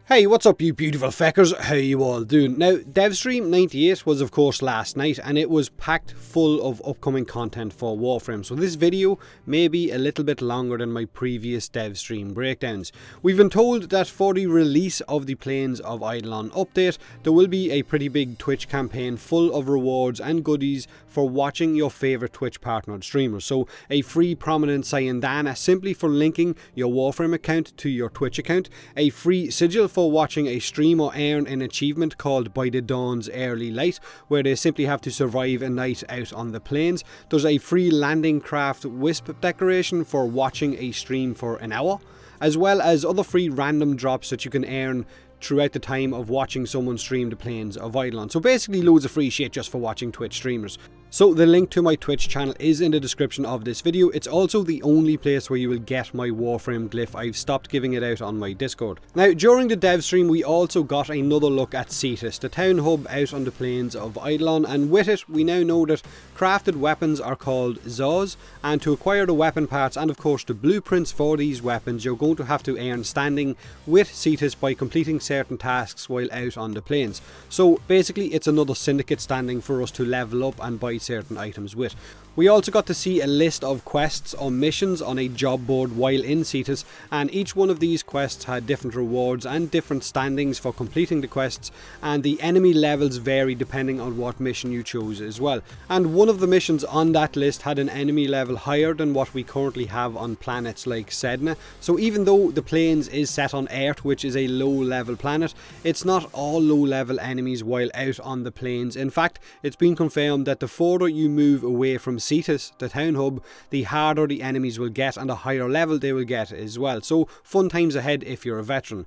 Hey, what's up you beautiful feckers, how you all doing? Now, Devstream 98 was of course last night and it was packed full of upcoming content for Warframe, so this video may be a little bit longer than my previous Devstream breakdowns. We've been told that for the release of the Plains of Eidolon update, there will be a pretty big Twitch campaign full of rewards and goodies for watching your favourite Twitch partnered streamers. So a free prominent Sayandana simply for linking your Warframe account to your Twitch account, a free sigil for watching a stream or earn an achievement called By the Dawn's Early Light, where they simply have to survive a night out on the plains. There's a free landing craft wisp decoration for watching a stream for an hour, as well as other free random drops that you can earn throughout the time of watching someone stream the Plains of Eidolon. So basically loads of free shit just for watching Twitch streamers. So the link to my Twitch channel is in the description of this video. It's also the only place where you will get my Warframe glyph. I've stopped giving it out on my Discord. Now, during the dev stream we also got another look at Cetus, the town hub out on the Plains of Eidolon, and with it we now know that crafted weapons are called Zaws, and to acquire the weapon parts and of course the blueprints for these weapons, you're going to have to earn standing with Cetus by completing certain tasks while out on the plains. So basically it's another syndicate standing for us to level up and buy certain items with. We also got to see a list of quests or missions on a job board while in Cetus, and each one of these quests had different rewards and different standings for completing the quests, and the enemy levels vary depending on what mission you chose as well. And one of the missions on that list had an enemy level higher than what we currently have on planets like Sedna. So even though the Plains is set on Earth, which is a low level planet, it's not all low level enemies while out on the plains. In fact, it's been confirmed that the further you move away from Cetus, the town hub, the harder the enemies will get and the higher level they will get as well. So fun times ahead if you're a veteran.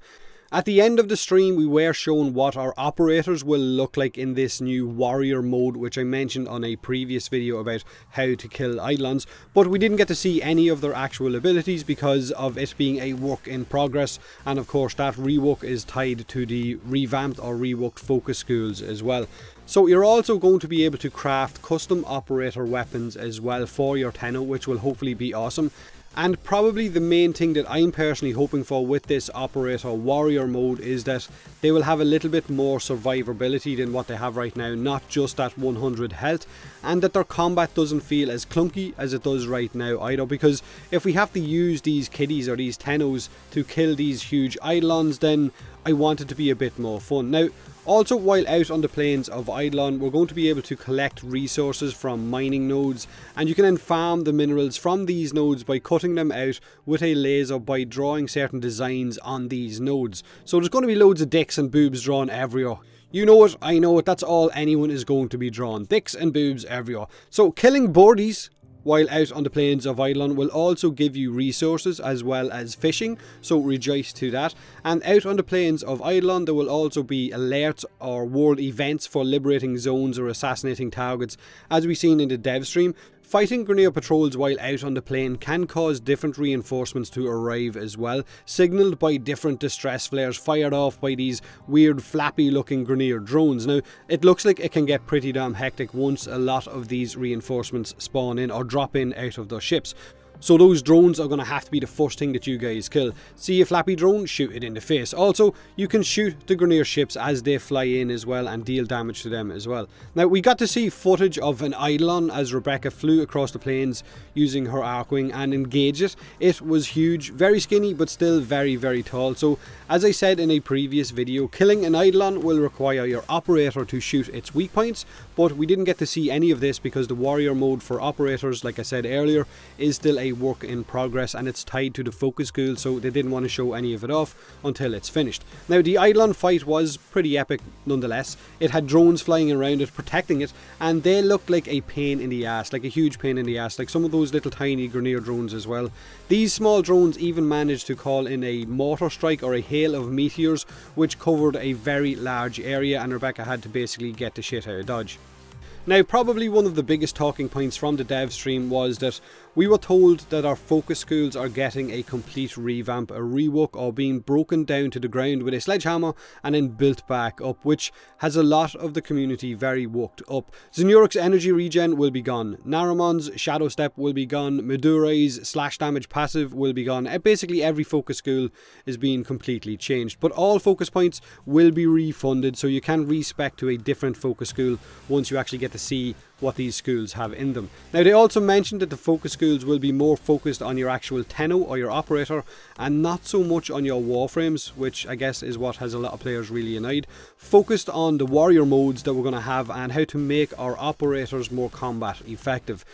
At the end of the stream we were shown what our operators will look like in this new warrior mode, which I mentioned on a previous video about how to kill Eidolons, but we didn't get to see any of their actual abilities because of it being a work in progress, and of course that rework is tied to the revamped or reworked focus schools as well. So you're also going to be able to craft custom operator weapons as well for your Tenno, which will hopefully be awesome. And probably the main thing that I'm personally hoping for with this operator warrior mode is that they will have a little bit more survivability than what they have right now, not just at 100 health, and that their combat doesn't feel as clunky as it does right now either, because if we have to use these kiddies or these Tennos to kill these huge Eidolons, then I want it to be a bit more fun. Now, also while out on the Plains of Eidolon, we're going to be able to collect resources from mining nodes, and you can then farm the minerals from these nodes by cutting them out with a laser by drawing certain designs on these nodes. So there's going to be loads of dicks and boobs drawn everywhere. You know it, I know it, that's all anyone is going to be drawn. Dicks and boobs everywhere. So killing birdies while out on the Plains of Eidolon will also give you resources as well as fishing, so rejoice to that. And out on the Plains of Eidolon there will also be alerts or world events for liberating zones or assassinating targets, as we've seen in the dev stream. Fighting Grineer patrols while out on the plain can cause different reinforcements to arrive as well, signalled by different distress flares fired off by these weird flappy looking Grineer drones. Now, it looks like it can get pretty damn hectic once a lot of these reinforcements spawn in or drop in out of their ships. So those drones are going to have to be the first thing that you guys kill. See a flappy drone? Shoot it in the face. Also, you can shoot the Grineer ships as they fly in as well and deal damage to them as well. Now, we got to see footage of an Eidolon as Rebecca flew across the plains using her Archwing and engaged it. It was huge, very skinny, but still very, very tall. So, as I said in a previous video, killing an Eidolon will require your operator to shoot its weak points, but we didn't get to see any of this because the warrior mode for operators, like I said earlier, is still a work in progress and it's tied to the focus school, so they didn't want to show any of it off until it's finished. Now, the Eidolon fight was pretty epic nonetheless. It had drones flying around it, protecting it, and they looked like a pain in the ass, like a huge pain in the ass, like some of those little tiny Grineer drones as well. These small drones even managed to call in a mortar strike or a hail of meteors, which covered a very large area, and Rebecca had to basically get the shit out of Dodge. Now, probably one of the biggest talking points from the dev stream was that we were told that our focus schools are getting a complete revamp, a rework, or being broken down to the ground with a sledgehammer and then built back up, which has a lot of the community very worked up. Zenuric's energy regen will be gone, Naramon's shadow step will be gone, Madurai's slash damage passive will be gone. Basically every focus school is being completely changed, but all focus points will be refunded, so you can respec to a different focus school once you actually get to see what these schools have in them. Now, they also mentioned that the focus schools will be more focused on your actual Tenno or your operator and not so much on your Warframes, which I guess is what has a lot of players really annoyed. Focused on the warrior modes that we're going to have and how to make our operators more combat effective.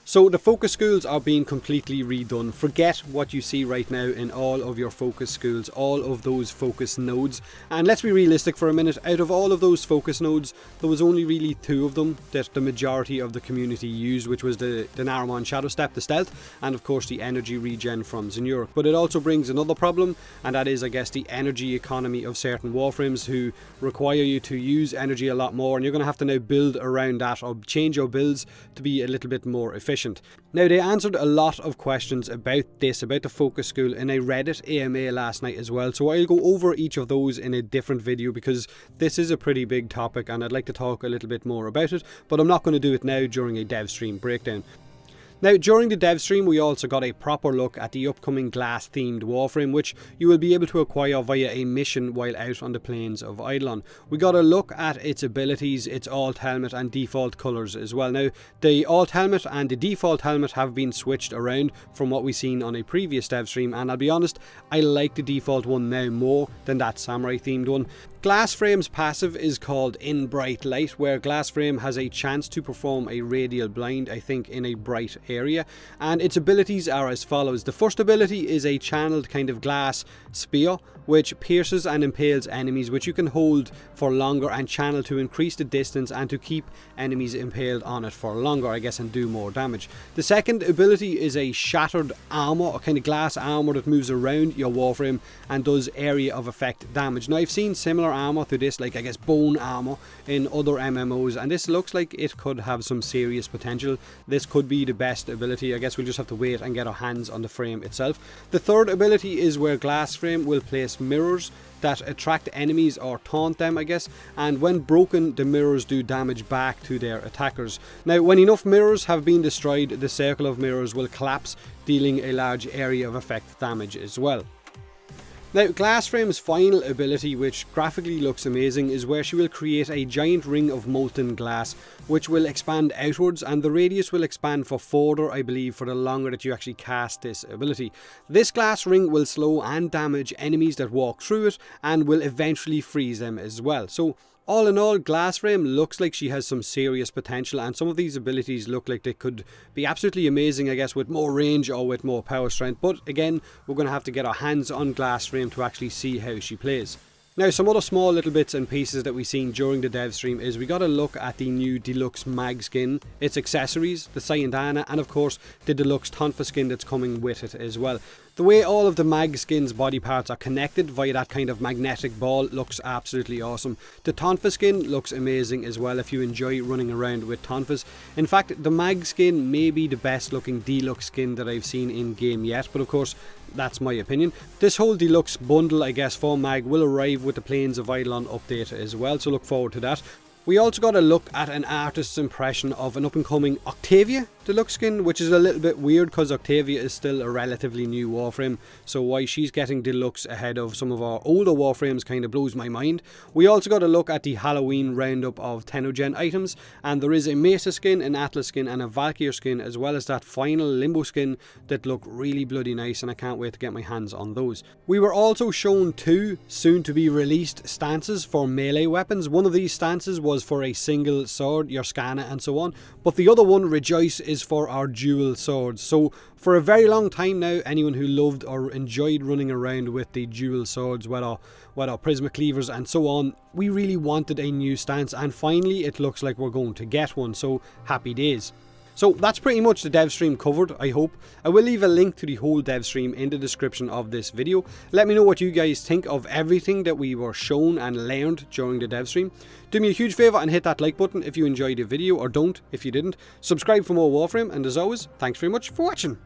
So the focus schools are being completely redone. Forget what you see right now in all of your focus schools, all of those focus nodes. And let's be realistic for a minute, out of all of those focus nodes, there was only really 2 of them that the majority of the community used, which was the Naramon Shadow Step, the stealth, and of course the energy regen from Zenuric. But it also brings another problem, and that is, I guess, the energy economy of certain Warframes who require you to use energy a lot more, and you're going to have to now build around that or change your builds to be a little bit more efficient. Now, they answered a lot of questions about this, about the focus school, in a Reddit AMA last night as well, so I'll go over each of those in a different video because this is a pretty big topic and I'd like to talk a little bit more about it, but I'm not going to do it now during a dev stream breakdown. Now, during the dev stream, we also got a proper look at the upcoming glass themed Warframe, which you will be able to acquire via a mission while out on the plains of Eidolon. We got a look at its abilities, its alt helmet and default colours as well. Now, the alt helmet and the default helmet have been switched around from what we've seen on a previous dev stream, and I'll be honest, I like the default one now more than that samurai themed one. Glassframe's passive is called In Bright Light, where Glassframe has a chance to perform a radial blind, I think, in a bright area, and its abilities are as follows. The first ability is a channeled kind of glass spear, which pierces and impales enemies, which you can hold for longer and channel to increase the distance and to keep enemies impaled on it for longer, I guess, and do more damage. The second ability is a shattered armor, a kind of glass armor that moves around your Warframe and does area of effect damage. Now, I've seen similar armor to this, like I guess bone armor, in other MMOs, and this looks like it could have some serious potential. This could be the best ability. I guess we'll just have to wait and get our hands on the frame itself. The third ability is where Glassframe will place mirrors that attract enemies or taunt them, I guess, and when broken, the mirrors do damage back to their attackers. Now, when enough mirrors have been destroyed, the circle of mirrors will collapse, dealing a large area of effect damage as well. Now, Glassframe's final ability, which graphically looks amazing, is where she will create a giant ring of molten glass, which will expand outwards, and the radius will expand for further, I believe, for the longer that you actually cast this ability. This glass ring will slow and damage enemies that walk through it, and will eventually freeze them as well. So, all in all, Glassframe looks like she has some serious potential, and some of these abilities look like they could be absolutely amazing, I guess, with more range or with more power strength. But again, we're going to have to get our hands on Glassframe to actually see how she plays. Now, some other small little bits and pieces that we've seen during the dev stream is we got a look at the new Deluxe mag skin, its accessories, the Sayandana, and of course the Deluxe Tonfa skin that's coming with it as well. The way all of the mag skin's body parts are connected via that kind of magnetic ball looks absolutely awesome. The Tonfa skin looks amazing as well if you enjoy running around with Tonfas. In fact, the mag skin may be the best looking Deluxe skin that I've seen in game yet, but of course that's my opinion. This whole Deluxe bundle, I guess, for mag will arrive with the Plains of Eidolon update as well, so look forward to that. We also got a look at an artist's impression of an up-and-coming Octavia Deluxe skin, which is a little bit weird because Octavia is still a relatively new Warframe, so why she's getting Deluxe ahead of some of our older Warframes kind of blows my mind. We also got a look at the Halloween roundup of Tennogen items, and there is a Mesa skin, an Atlas skin and a Valkyr skin, as well as that final Limbo skin that look really bloody nice, and I can't wait to get my hands on those. We were also shown 2 soon-to-be-released stances for melee weapons. One of these stances was for a single sword, your Scana and so on, but the other one, Rejoice, is for our dual swords. So for a very long time now, anyone who loved or enjoyed running around with the dual swords, with our Prisma Cleavers and so on, we really wanted a new stance, and finally it looks like we're going to get one, so happy days. So that's pretty much the Devstream covered, I hope. I will leave a link to the whole Devstream in the description of this video. Let me know what you guys think of everything that we were shown and learned during the Devstream. Do me a huge favour and hit that like button if you enjoyed the video, or don't if you didn't. Subscribe for more Warframe, and as always, thanks very much for watching.